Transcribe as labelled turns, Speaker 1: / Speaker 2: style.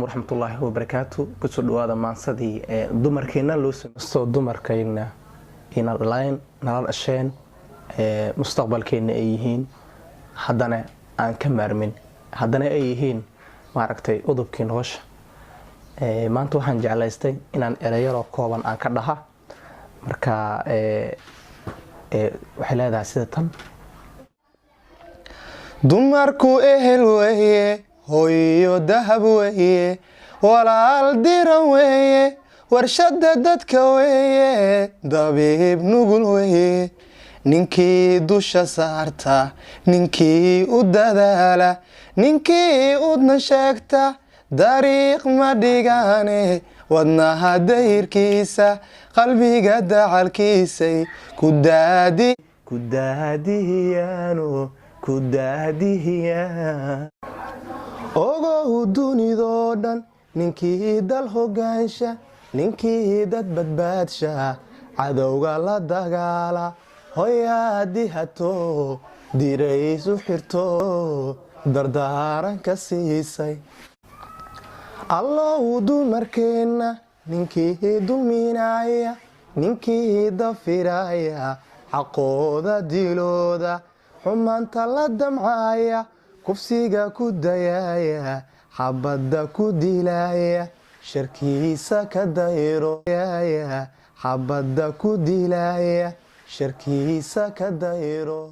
Speaker 1: warahmatullaahi wabarakaatu. Kusoo dhawaada maansadii dumarkeena loo sameeyo dumarkeena ina line nala dhasheen mustaqbalkeena ay yihiin haddana aan ka maarmin haddana ay yihiin maaragtay udubkii nolosha. Maanta waxaan jeclaystay inaan ereyaro kooban aan ka dhaha marka waxay leedahay sida tan.
Speaker 2: dumarku ehel weeye hooyo dahab weeye walaal diran weeye warshada dadka weeye dabiib nugul weeye ninkii dusha saarta ninkii u dadaala ninkii udna sheegta dariiq ma dhigane wadnaha dayrkiisa qalbiga dacalkiisay ku daadihiyaano ogow dunidoo dhan ninkii dal hogaansha ninkii dad badbaadsha cadowga la dagaala hoyaadi hato diraysu xirto dardaaranka siisay allow dumarkeena ninkii dulminaya ninkii dafiraya xaqooda dilooda xumaanta la damcaya kufsiga ku dayaya xabada ku dilaya sharkiisa ka dayro xabada ku dilaya sharkiisa ka dayro.